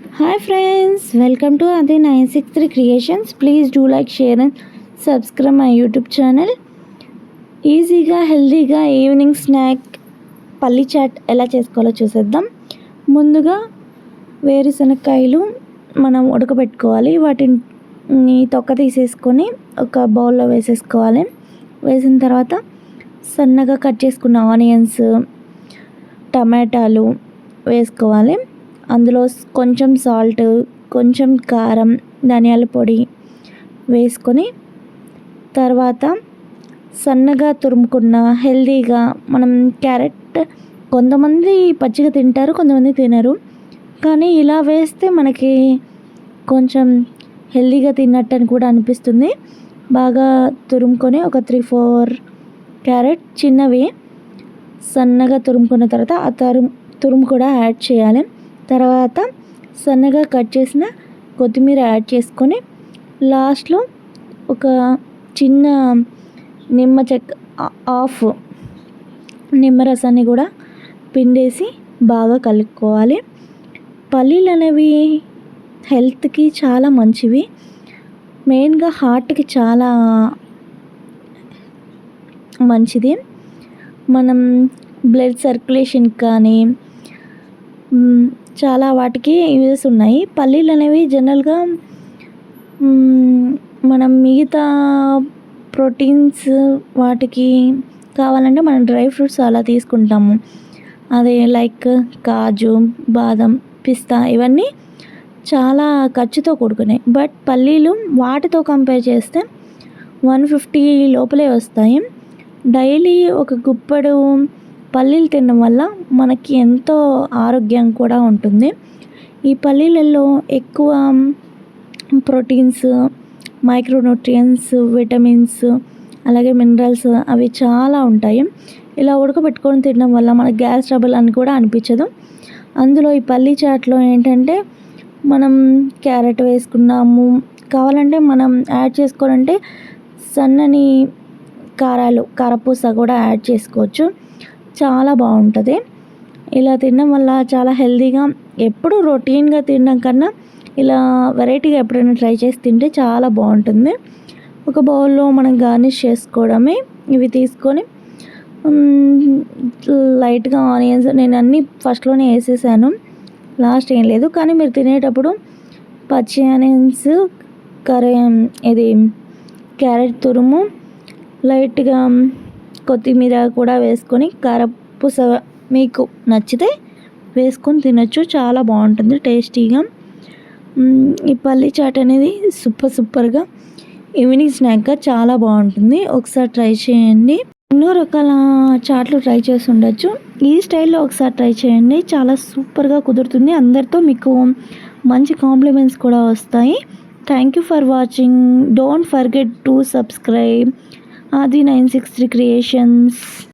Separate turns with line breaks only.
Hi friends, welcome to Adi 963 Creations. Please do like, share and subscribe my YouTube channel. ఈజీగా హెల్తీగా evening snack పల్లి chat ఎలా చేసుకోవాలో చూసేద్దాం. ముందుగా వేరుశనగకాయలు మనం ఉడకబెట్టుకోవాలి. వాటిని తొక్క తీసేసుకొని ఒక బౌల్లో వేసేసుకోవాలి. వేసిన తర్వాత సన్నగా కట్ చేసుకున్న ఆనియన్స్, టమాటాలు వేసుకోవాలి. అందులో కొంచెం సాల్ట్, కొంచెం కారం, ధనియాల పొడి వేసుకొని తర్వాత సన్నగా తురుముకున్న హెల్తీగా మనం క్యారెట్ కొంతమంది పచ్చిగా తింటారు, కొంతమంది తినరు. కానీ ఇలా వేస్తే మనకి కొంచెం హెల్తీగా తిన్నట్టు అని కూడా అనిపిస్తుంది. బాగా తురుముకొని ఒక 3-4 క్యారెట్ చిన్నవి సన్నగా తురుముకున్న తర్వాత ఆ తురుము కూడా యాడ్ చేయాలి. తర్వాత సన్నగా కట్ చేసిన కొత్తిమీర యాడ్ చేసుకొని లాస్ట్లో ఒక చిన్న నిమ్మ చెక్క హాఫ్ నిమ్మరసాన్ని కూడా పిండేసి బాగా కలుపుకోవాలి. పల్లీలు అనేవి హెల్త్కి చాలా మంచివి. మెయిన్గా హార్ట్కి చాలా మంచిది. మనం బ్లడ్ సర్క్యులేషన్ కానీ చాలా వాటికి యూజెస్ ఉన్నాయి. పల్లీలు అనేవి జనరల్గా మనం మిగతా ప్రోటీన్స్ వాటికి కావాలంటే మనం డ్రై ఫ్రూట్స్ అలా తీసుకుంటాము. అదే లైక్ కాజు, బాదం, పిస్తా ఇవన్నీ చాలా ఖర్చుతో కూడుకున్నాయి. బట్ పల్లీలు వాటితో కంపేర్ చేస్తే 150 లోపలే వస్తాయి. డైలీ ఒక గుప్పెడు పల్లీలు తినడం వల్ల మనకి ఎంతో ఆరోగ్యం కూడా ఉంటుంది. ఈ పల్లీలలో ఎక్కువ ప్రోటీన్స్, మైక్రోన్యూట్రియన్స్, విటమిన్స్, అలాగే మినరల్స్ అవి చాలా ఉంటాయి. ఇలా ఉడకబెట్టుకొని తినడం వల్ల మనకు గ్యాస్ ట్రబుల్ అని కూడా అనిపించదు. అందులో ఈ పల్లీ చాట్లో ఏంటంటే మనం క్యారెట్ వేసుకున్నాము, కావాలంటే మనం యాడ్ చేసుకోవాలంటే సన్నని కారపూస కూడా యాడ్ చేసుకోవచ్చు. చాలా బాగుంటుంది. ఇలా తినడం వల్ల చాలా హెల్తీగా, ఎప్పుడు రొటీన్గా తినడం కన్నా ఇలా వెరైటీగా ఎప్పుడైనా ట్రై చేసి తింటే చాలా బాగుంటుంది. ఒక బౌల్లో మనం గార్నిష్ చేసుకోవడమే. ఇవి తీసుకొని లైట్గా ఆనియన్స్ నేను అన్నీ ఫస్ట్లోనే వేసేసాను, లాస్ట్ ఏం లేదు. కానీ మీరు తినేటప్పుడు పచ్చి ఆనియన్స్, ఇది క్యారెట్ తురుము, లైట్గా కొత్తిమీర కూడా వేసుకొని కారపూస మీకు నచ్చితే వేసుకొని తినొచ్చు. చాలా బాగుంటుంది టేస్టీగా. ఈ పల్లీ చాట్ అనేది సూపర్గా ఈవినింగ్ స్నాక్గా చాలా బాగుంటుంది. ఒకసారి ట్రై చేయండి. ఎన్నో రకాల చాట్లు ట్రై చేసి ఉండొచ్చు. ఈ స్టైల్లో ఒకసారి ట్రై చేయండి, చాలా సూపర్గా కుదురుతుంది. అందరితో మీకు మంచి కాంప్లిమెంట్స్ కూడా వస్తాయి. Thank you for watching. Don't forget to subscribe Adi 963 Creations.